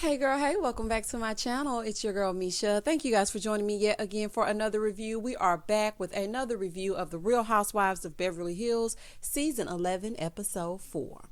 Hey girl, hey, welcome back to my channel. It's your girl Misha. Thank you guys for joining me yet again for another review. We are back with another review of The Real Housewives of Beverly Hills, Season 11, Episode 4.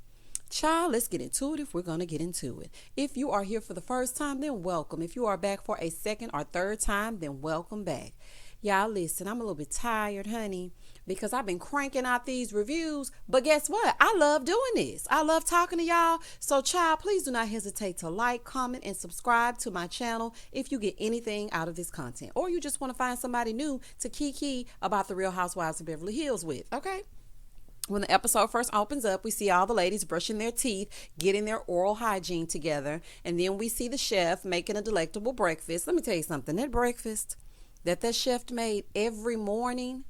Child, let's get into it if we're going to get into it. If you are here for the first time, then welcome. If you are back for a second or third time, then welcome back. Y'all listen, I'm a little bit tired, honey, because I've been cranking out these reviews. But guess what? I love doing this. I love talking to y'all. So, child, please do not hesitate to like, comment, and subscribe to my channel if you get anything out of this content. Or you just want to find somebody new to kiki about the Real Housewives of Beverly Hills with, okay? When the episode first opens up, we see all the ladies brushing their teeth, getting their oral hygiene together. And then we see the chef making a delectable breakfast. Let me tell you something. That breakfast that chef made every morning,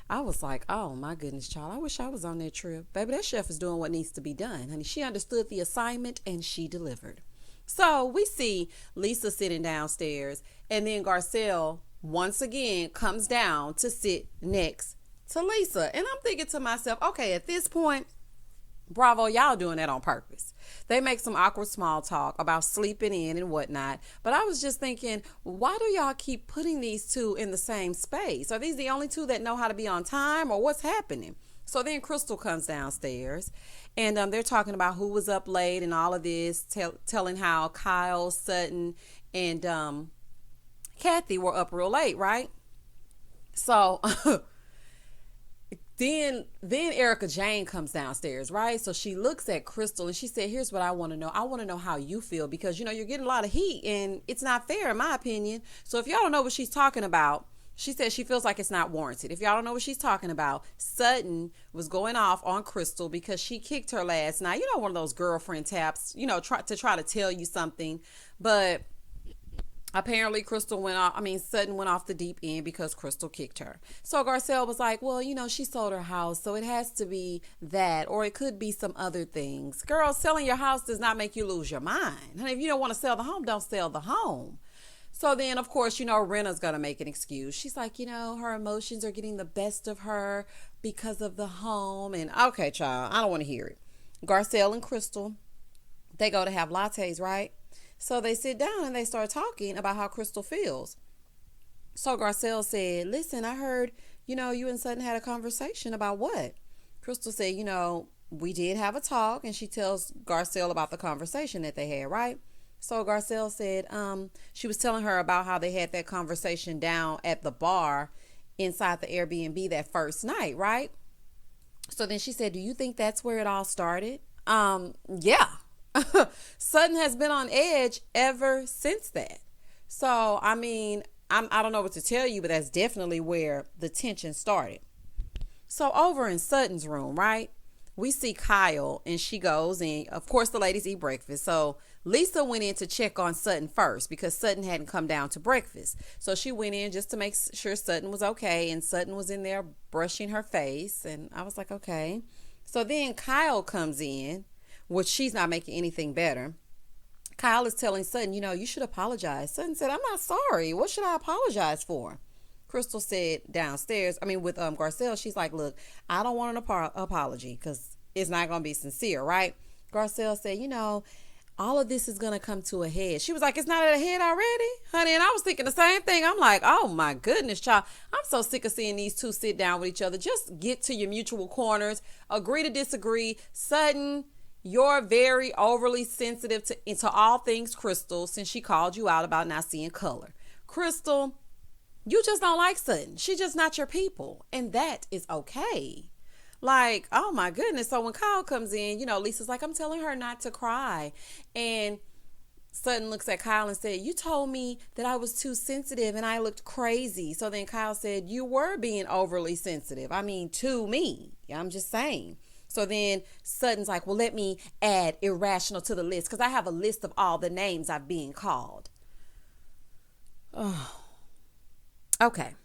I was like, oh my goodness, child, I wish I was on that trip. Baby, that chef is doing what needs to be done, honey. She understood the assignment and she delivered. So we see Lisa sitting downstairs, and then Garcelle once again comes down to sit next to Lisa. And I'm thinking to myself, okay, at this point, bravo, y'all doing that on purpose. They make some awkward small talk about sleeping in and whatnot. But I was just thinking, why do y'all keep putting these two in the same space? Are these the only two that know how to be on time, or what's happening? So then Crystal comes downstairs, and they're talking about who was up late and all of this, telling how Kyle, Sutton, and Kathy were up real late, right? So Then Erica Jane comes downstairs, right? So she looks at Crystal and she said, here's what I want to know. I want to know how you feel, because, you know, you're getting a lot of heat and it's not fair in my opinion. So if y'all don't know what she's talking about, she said she feels like it's not warranted. If y'all don't know what she's talking about, Sutton was going off on Crystal because she kicked her last night. You know, one of those girlfriend taps, you know, try to tell you something. But apparently Sutton went off the deep end because Crystal kicked her. So Garcelle was like, well, you know, she sold her house, so it has to be that, or it could be some other things. Girl, selling your house does not make you lose your mind. And if you don't want to sell the home, don't sell the home. So then, of course, you know, Rinna's going to make an excuse. She's like, you know, her emotions are getting the best of her because of the home. And okay, child, I don't want to hear it. Garcelle and Crystal, they go to have lattes, right? So they sit down and they start talking about how Crystal feels. So Garcelle said, listen, I heard, you know, you and Sutton had a conversation about what? Crystal said, you know, we did have a talk, and she tells Garcelle about the conversation that they had, right? So Garcelle said, she was telling her about how they had that conversation down at the bar inside the Airbnb that first night, right? So then she said, do you think that's where it all started? Yeah. Sutton has been on edge ever since that. So, I mean, I don't know what to tell you, but that's definitely where the tension started. So over in Sutton's room, right, we see Kyle, and she goes, and of course the ladies eat breakfast. So Lisa went in to check on Sutton first because Sutton hadn't come down to breakfast. So she went in just to make sure Sutton was okay, and Sutton was in there brushing her face, and I was like, okay. So then Kyle comes in, which she's not making anything better. Kyle is telling Sutton, you know, you should apologize. Sutton said, I'm not sorry. What should I apologize for? Crystal said downstairs, with Garcelle, she's like, look, I don't want an apology because it's not going to be sincere, right? Garcelle said, you know, all of this is going to come to a head. She was like, it's not at a head already, honey. And I was thinking the same thing. I'm like, oh my goodness, child. I'm so sick of seeing these two sit down with each other. Just get to your mutual corners. Agree to disagree. Sutton, you're very overly sensitive to all things Crystal, since she called you out about not seeing color. Crystal, you just don't like Sutton. She's just not your people. And that is okay. Like, oh my goodness. So when Kyle comes in, you know, Lisa's like, I'm telling her not to cry. And Sutton looks at Kyle and said, you told me that I was too sensitive and I looked crazy. So then Kyle said, you were being overly sensitive. To me. I'm just saying. So then Sutton's like, well, let me add irrational to the list because I have a list of all the names I've been called. Oh, okay.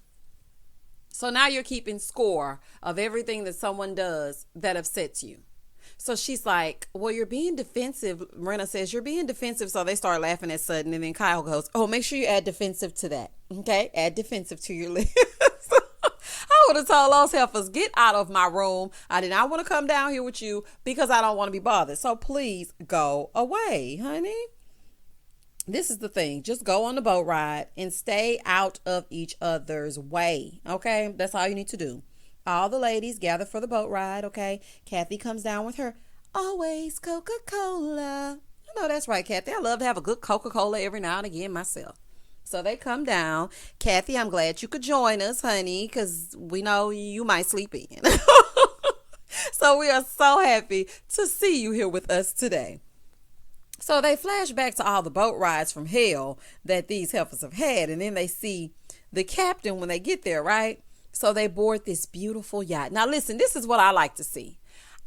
So now you're keeping score of everything that someone does that upsets you. So she's like, well, you're being defensive. Rinna says, you're being defensive. So they start laughing at Sutton. And then Kyle goes, oh, make sure you add defensive to that. Okay. Add defensive to your list. I would have told those heifers, get out of my room. I did not want to come down here with you because I don't want to be bothered. So please go away, honey. This is the thing. Just go on the boat ride and stay out of each other's way. Okay? That's all you need to do. All the ladies gather for the boat ride. Okay? Kathy comes down with her always Coca-Cola. I know that's right, Kathy. I love to have a good Coca-Cola every now and again myself. So they come down. Kathy, I'm glad you could join us, honey, because we know you might sleep in. So we are so happy to see you here with us today. So they flash back to all the boat rides from hell that these heifers have had. And then they see the captain when they get there, right? So they board this beautiful yacht. Now, listen, this is what I like to see.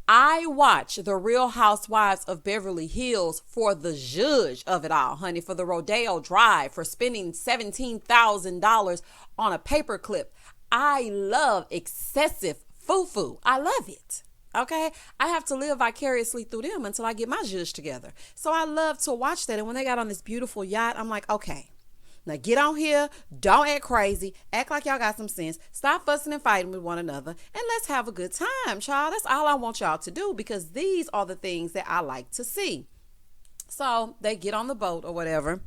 I watch the Real Housewives of Beverly Hills for the judge of it all, honey, for the Rodeo Drive, for spending $17,000 on a paperclip. I love excessive foo-foo. I love it. Okay, I have to live vicariously through them until I get my judge together. So I love to watch that. And when they got on this beautiful yacht, I'm like, okay, now get on here. Don't act crazy. Act like y'all got some sense. Stop fussing and fighting with one another. And let's have a good time, child. That's all I want y'all to do, because these are the things that I like to see. So they get on the boat or whatever.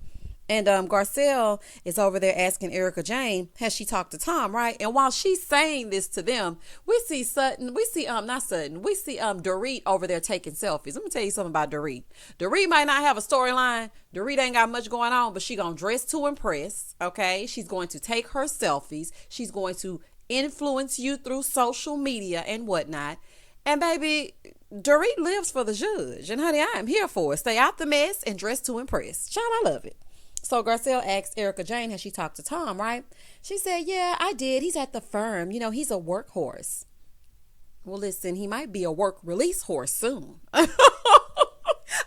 And Garcelle is over there asking Erica Jane, has she talked to Tom, right? And while she's saying this to them, we see Dorit over there taking selfies. Let me tell you something about Dorit. Dorit might not have a storyline. Dorit ain't got much going on, but she gonna dress to impress, okay? She's going to take her selfies. She's going to influence you through social media and whatnot. And baby, Dorit lives for the judge. And honey, I am here for it. Stay out the mess and dress to impress. Child, I love it. So Garcelle asked Erica Jane, has she talked to Tom, right? She said, yeah, I did. He's at the firm. You know, he's a workhorse. Well, listen, he might be a work release horse soon.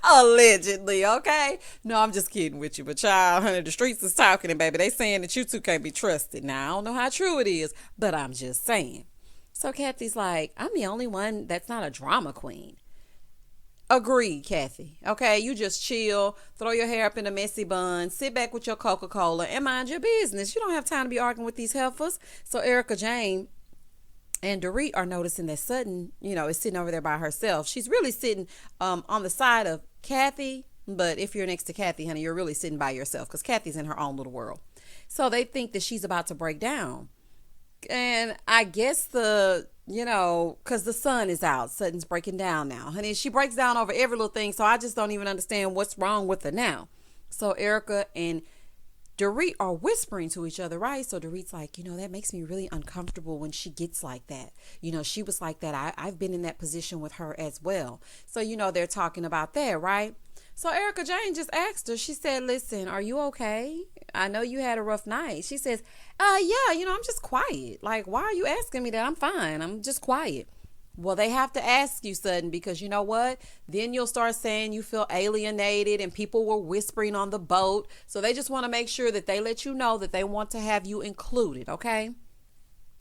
Allegedly, okay? No, I'm just kidding with you. But child, honey, the streets is talking, and baby, they saying that you two can't be trusted. Now, I don't know how true it is, but I'm just saying. So Kathy's like, I'm the only one that's not a drama queen. Agreed, Kathy. Okay, you just chill, throw your hair up in a messy bun, sit back with your Coca-Cola, and mind your business. You don't have time to be arguing with these heifers. So Erica Jane and Dorit are noticing that Sutton, is sitting over there by herself. She's really sitting on the side of Kathy, but if you're next to Kathy, honey, you're really sitting by yourself, because Kathy's in her own little world. So they think that she's about to break down. And I guess because the sun is out, Sutton's breaking down now. Honey, she breaks down over every little thing, so I just don't even understand what's wrong with her now. So Erica and Dorit are whispering to each other, right? So Dorit's like, that makes me really uncomfortable when she gets like that. She was like that. I've been in that position with her as well. So, they're talking about that, right? So Erica Jane just asked her, she said, listen, are you okay? I know you had a rough night. She says, yeah, I'm just quiet. Like, why are you asking me that? I'm fine. I'm just quiet. Well, they have to ask you, Sutton, because you know what? Then you'll start saying you feel alienated and people were whispering on the boat. So they just want to make sure that they let you know that they want to have you included, okay?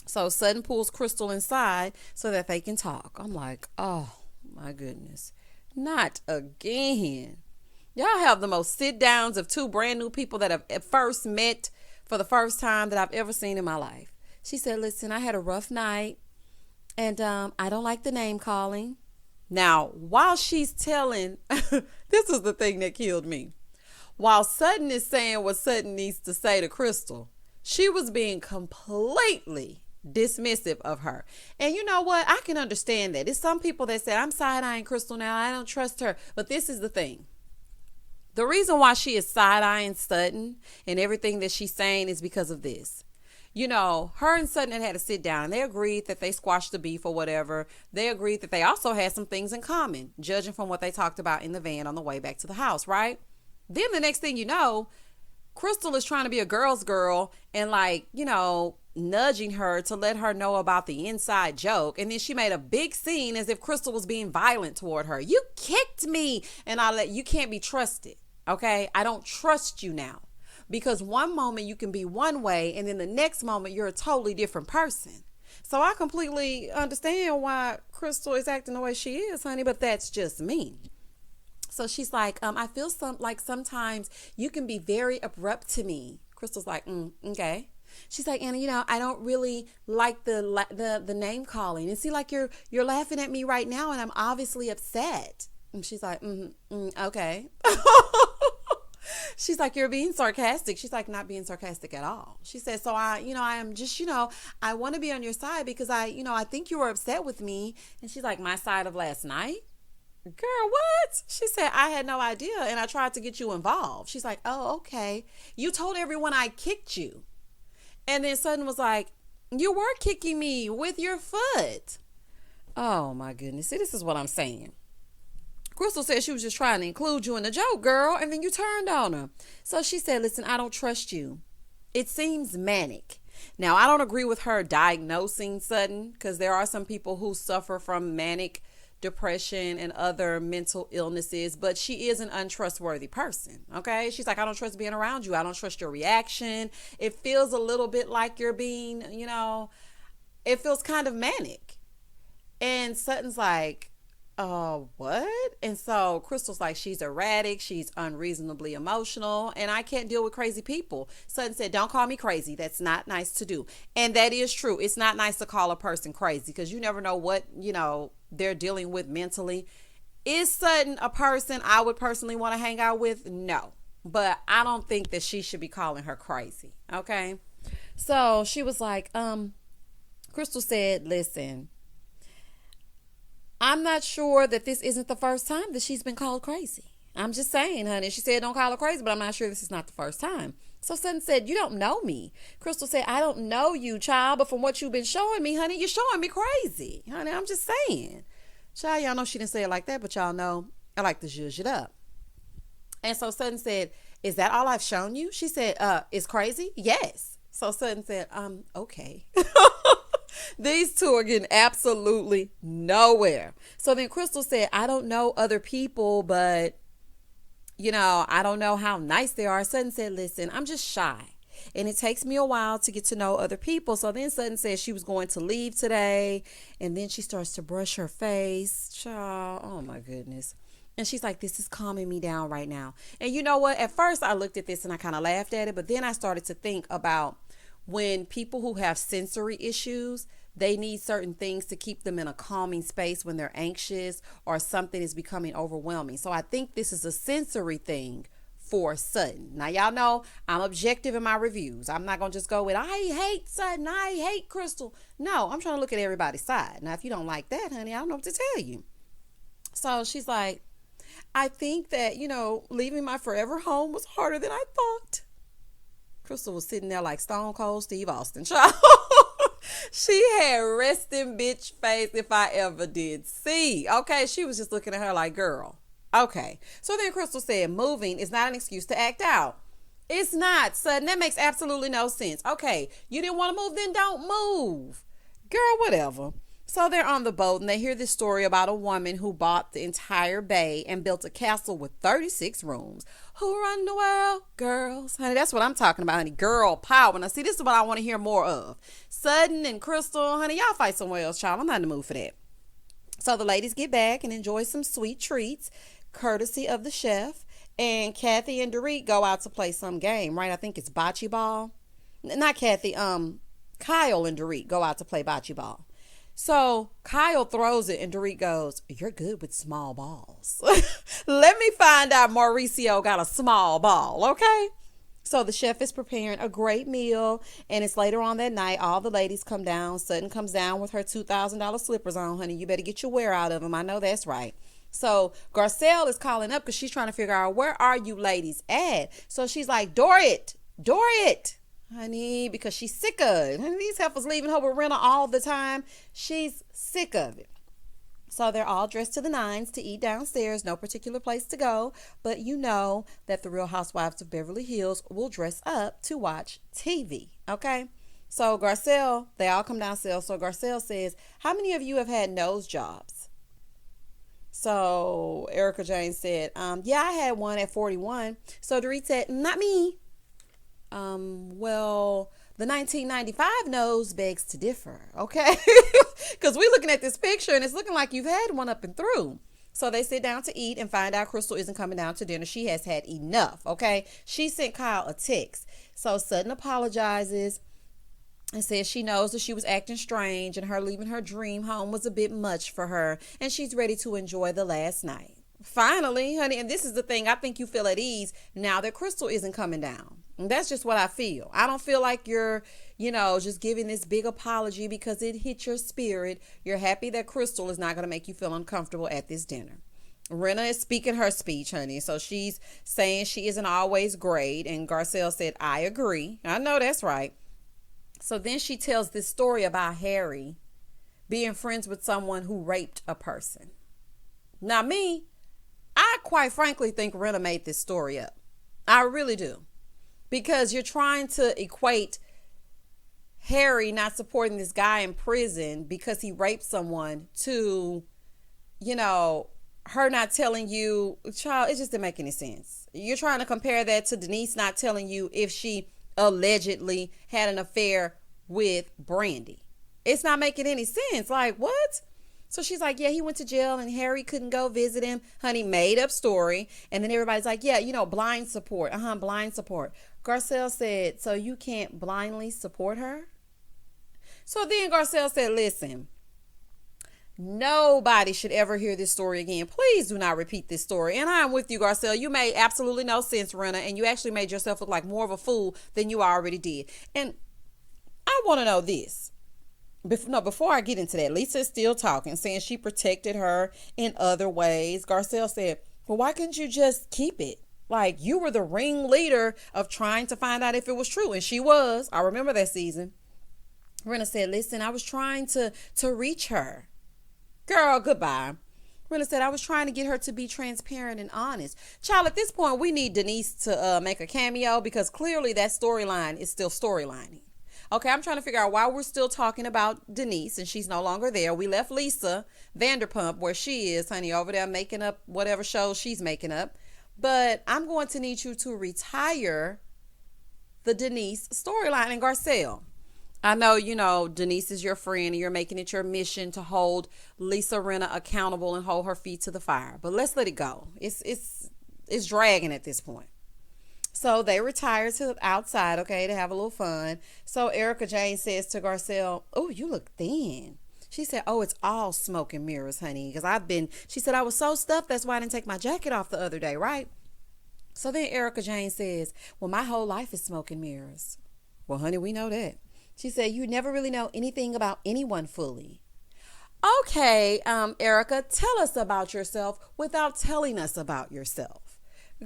So Sutton pulls Crystal inside so that they can talk. I'm like, oh, my goodness. Not again. Y'all have the most sit downs of two brand new people that have at first met for the first time that I've ever seen in my life. She said, listen, I had a rough night and I don't like the name calling. Now, while she's telling, this is the thing that killed me. While Sutton is saying what Sutton needs to say to Crystal, she was being completely dismissive of her. And you know what? I can understand that. It's some people that say, I'm side-eyeing Crystal now. I don't trust her. But this is the thing. The reason why she is side-eyeing Sutton and everything that she's saying is because of this. Her and Sutton had to sit down and they agreed that they squashed the beef or whatever. They agreed that they also had some things in common, judging from what they talked about in the van on the way back to the house, right? Then the next thing you know, Crystal is trying to be a girl's girl and nudging her to let her know about the inside joke. And then she made a big scene as if Crystal was being violent toward her. You kicked me and you can't be trusted. Okay. I don't trust you now because one moment you can be one way and then the next moment you're a totally different person. So I completely understand why Crystal is acting the way she is, honey, but that's just me. So she's like, I feel like sometimes you can be very abrupt to me. Crystal's like, okay. She's like, Anna, I don't really like the name calling. And see, like you're laughing at me right now, and I'm obviously upset. And she's like, okay. She's like, you're being sarcastic. She's like, not being sarcastic at all. She said, so I am just, I want to be on your side because I think you were upset with me. And she's like, my side of last night? Girl, what? She said, I had no idea and I tried to get you involved. She's like, oh, okay. You told everyone I kicked you. And then Sutton was like, you were kicking me with your foot. Oh my goodness. See, this is what I'm saying. Crystal said she was just trying to include you in the joke, girl, and then you turned on her. So she said, listen, I don't trust you. It seems manic. Now, I don't agree with her diagnosing Sutton because there are some people who suffer from manic depression and other mental illnesses, but she is an untrustworthy person. Okay. She's like, I don't trust being around you. I don't trust your reaction. It feels a little bit like you're being, it feels kind of manic. And Sutton's like, what? And so Crystal's like, she's erratic. She's unreasonably emotional and I can't deal with crazy people. Sutton said, don't call me crazy. That's not nice to do. And that is true. It's not nice to call a person crazy because you never know what, they're dealing with mentally. Is Sutton a person I would personally want to hang out with? No, but I don't think that she should be calling her crazy. Okay. So she was like, Crystal said, listen, I'm not sure that this isn't the first time that she's been called crazy. I'm just saying, honey. She said, don't call her crazy, but I'm not sure this is not the first time. So Sutton said, you don't know me. Crystal said, I don't know you, child, but from what you've been showing me, honey, you're showing me crazy. Honey, I'm just saying. Child, y'all know she didn't say it like that, but y'all know I like to zhuzh it up. And so Sutton said, is that all I've shown you? She said, it's crazy? Yes. So Sutton said, okay. These two are getting absolutely nowhere. So then Crystal said, I don't know other people, but, I don't know how nice they are. Sutton said, listen, I'm just shy. And it takes me a while to get to know other people. So then Sutton said she was going to leave today. And then she starts to brush her face. Child, oh my goodness. And she's like, this is calming me down right now. And you know what? At first I looked at this and I kind of laughed at it. But then I started to think about when people who have sensory issues, they need certain things to keep them in a calming space when they're anxious or something is becoming overwhelming. So I think this is a sensory thing for Sutton. Now, y'all know I'm objective in my reviews. I'm not going to just go with, I hate Sutton, I hate Crystal. No, I'm trying to look at everybody's side. Now, if you don't like that, honey, I don't know what to tell you. So she's like, I think that, leaving my forever home was harder than I thought. Crystal was sitting there like Stone Cold Steve Austin, child. She had resting bitch face if I ever did see. Okay, she was just looking at her like, girl. Okay. So then Crystal said, moving is not an excuse to act out. It's not, Sutton. That makes absolutely no sense. Okay, you didn't want to move, then don't move. Girl, whatever. So they're on the boat and they hear this story about a woman who bought the entire bay and built a castle with 36 rooms. Who run the world? Girls. Honey, that's what I'm talking about, honey. Girl power. Now, see, this is what I want to hear more of. Sutton and Crystal, honey, y'all fight somewhere else, child. I'm not in the mood for that. So the ladies get back and enjoy some sweet treats, courtesy of the chef. And Kathy and Dorit go out to play some game, right? I think it's bocce ball. Not Kathy, Kyle and Dorit go out to play bocce ball. So Kyle throws it and Dorit goes, you're good with small balls. Let me find out Mauricio got a small ball, okay? So the chef is preparing a great meal and it's later on that night. All the ladies come down. Sutton comes down with her $2,000 slippers on, honey. You better get your wear out of them. I know that's right. So Garcelle is calling up because she's trying to figure out, where are you ladies at? So she's like, Dorit, honey, because she's sick of it. Honey, these heifers leaving her with Rinna all the time. She's sick of it. So they're all dressed to the nines to eat downstairs. No particular place to go. But you know that the Real Housewives of Beverly Hills will dress up to watch TV. Okay? So Garcelle, they all come downstairs. So Garcelle says, how many of you have had nose jobs? So Erica Jane said, yeah, I had one at 41. So Dorit said, not me. Well, the 1995 nose begs to differ, okay? Because we're looking at this picture and it's looking like you've had one up and through. So they sit down to eat and find out Crystal isn't coming down to dinner. She has had enough, okay? She sent Kyle a text. So Sutton apologizes and says she knows that she was acting strange and her leaving her dream home was a bit much for her and she's ready to enjoy the last night. Finally, honey, and this is the thing, I think you feel at ease now that Crystal isn't coming down. And that's just what I feel. I don't feel like you're, just giving this big apology because it hit your spirit. You're happy that Crystal is not going to make you feel uncomfortable at this dinner. Rinna is speaking her speech, honey. So she's saying she isn't always great. And Garcelle said, I agree. I know that's right. So then she tells this story about Harry being friends with someone who raped a person. Now, I quite frankly think Rinna made this story up. I really do. Because you're trying to equate Harry not supporting this guy in prison because he raped someone to, her not telling you, child, it just didn't make any sense. You're trying to compare that to Denise not telling you if she allegedly had an affair with Brandy. It's not making any sense. Like, what? So she's like, yeah, he went to jail and Harry couldn't go visit him. Honey, made up story. And then everybody's like, yeah, blind support. Blind support. Garcelle said, so you can't blindly support her? So then Garcelle said, listen, nobody should ever hear this story again. Please do not repeat this story. And I'm with you, Garcelle. You made absolutely no sense, Rinna, and you actually made yourself look like more of a fool than you already did. And I want to know this. Before I get into that, Lisa is still talking, saying she protected her in other ways. Garcelle said, well, why couldn't you just keep it? Like, you were the ringleader of trying to find out if it was true. And she was. I remember that season. Rinna said, listen, I was trying to reach her. Girl, goodbye. Rinna said, I was trying to get her to be transparent and honest. Child, at this point, we need Denise to make a cameo because clearly that storyline is still storylining. Okay, I'm trying to figure out why we're still talking about Denise and she's no longer there. We left Lisa Vanderpump where she is, honey, over there making up whatever shows she's making up. But I'm going to need you to retire the Denise storyline. And Garcelle, I know, Denise is your friend and you're making it your mission to hold Lisa Rinna accountable and hold her feet to the fire. But let's let it go. It's dragging at this point. So they retire to outside, okay, to have a little fun. So Erica Jane says to Garcelle, oh, you look thin. She said, oh, it's all smoke and mirrors, honey, because she said, I was so stuffed. That's why I didn't take my jacket off the other day, right? So then Erica Jane says, well, my whole life is smoke and mirrors. Well, honey, we know that. She said, you never really know anything about anyone fully. Okay, Erica, tell us about yourself without telling us about yourself.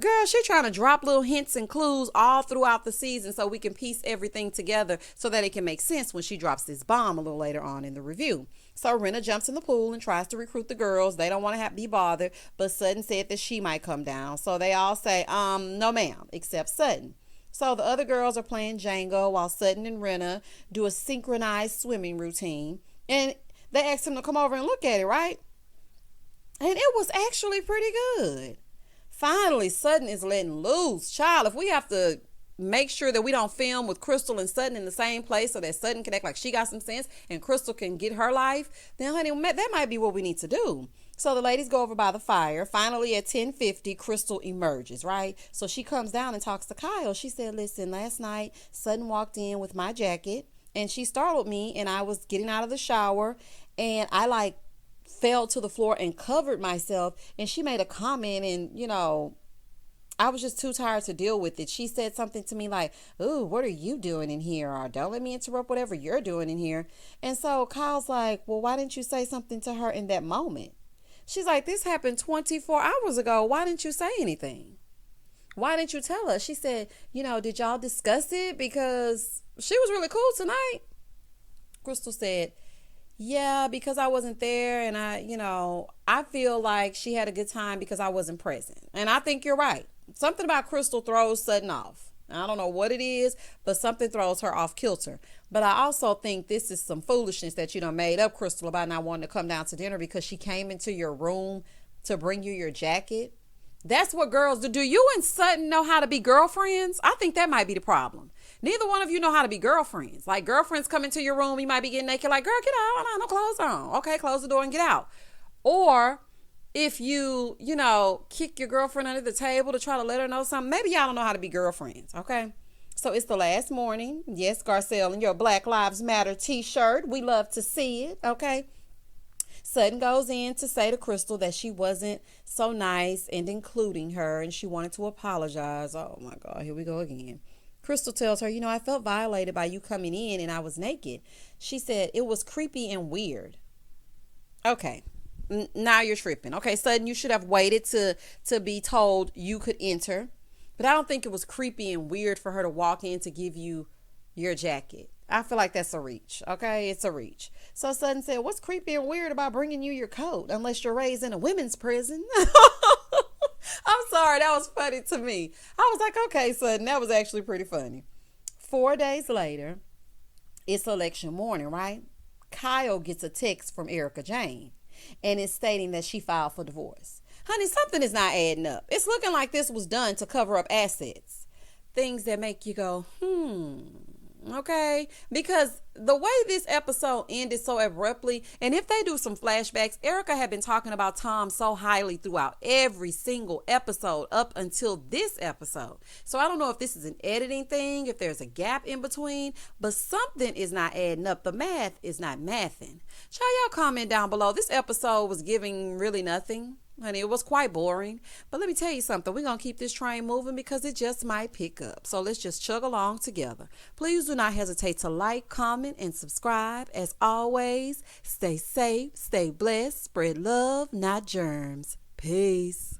Girl, she's trying to drop little hints and clues all throughout the season so we can piece everything together so that it can make sense when she drops this bomb a little later on in the review. So Rinna jumps in the pool and tries to recruit the girls. They don't want to be bothered, but Sutton said that she might come down. So they all say, no ma'am, except Sutton. So the other girls are playing Django while Sutton and Rinna do a synchronized swimming routine. And they asked him to come over and look at it, right? And it was actually pretty good. Finally, Sutton is letting loose. Child, if we have to make sure that we don't film with Crystal and Sutton in the same place so that Sutton can act like she got some sense and Crystal can get her life, then honey, that might be what we need to do. So the ladies go over by the fire. Finally, at 10:50, Crystal emerges, right? So she comes down and talks to Kyle. She said, listen, last night, Sutton walked in with my jacket and she startled me and I was getting out of the shower and I fell to the floor and covered myself, and she made a comment and I was just too tired to deal with it. She said something to me like, ooh, what are you doing in here? Or don't let me interrupt whatever you're doing in here. And so Kyle's like, well, why didn't you say something to her in that moment? She's like, this happened 24 hours ago. Why didn't you say anything? Why didn't you tell us? She said, did y'all discuss it? Because she was really cool tonight. Crystal said, yeah, because I wasn't there and I feel like she had a good time because I wasn't present. And I think you're right. Something about Crystal throws Sutton off. I don't know what it is, but something throws her off kilter. But I also think this is some foolishness that you done made up, Crystal, about not wanting to come down to dinner because she came into your room to bring you your jacket. That's what girls do. Do you and Sutton know how to be girlfriends? I think that might be the problem. Neither one of you know how to be girlfriends. Like, girlfriends come into your room, you might be getting naked, like, girl, get out. I don't have no clothes on. Okay, close the door and get out. Or if you, kick your girlfriend under the table to try to let her know something, maybe y'all don't know how to be girlfriends, okay? So it's the last morning. Yes, Garcelle, in your Black Lives Matter t-shirt. We love to see it, okay? Sutton goes in to say to Crystal that she wasn't so nice and including her, and she wanted to apologize. Oh my God, here we go again. Crystal tells her, I felt violated by you coming in and I was naked. She said it was creepy and weird. Okay. Now you're tripping. Okay, Sutton, you should have waited to be told you could enter. But I don't think it was creepy and weird for her to walk in to give you your jacket. I feel like that's a reach. Okay, it's a reach. So Sutton said, what's creepy and weird about bringing you your coat unless you're raised in a women's prison? I'm sorry, that was funny to me. I was like, okay, Sutton, that was actually pretty funny. 4 days later, it's election morning, right? Kyle gets a text from Erica Jane, and it's stating that she filed for divorce. Honey, something is not adding up. It's looking like this was done to cover up assets. Things that make you go, okay? Because the way this episode ended so abruptly, and if they do some flashbacks, Erica had been talking about Tom so highly throughout every single episode up until this episode. So I don't know if this is an editing thing, if there's a gap in between, but something is not adding up. The math is not mathing. Shall y'all comment down below? This episode was giving really nothing. Honey, it was quite boring. But let me tell you something. We're going to keep this train moving because it just might pick up. So let's just chug along together. Please do not hesitate to like, comment, and subscribe. As always, stay safe, stay blessed, spread love, not germs. Peace.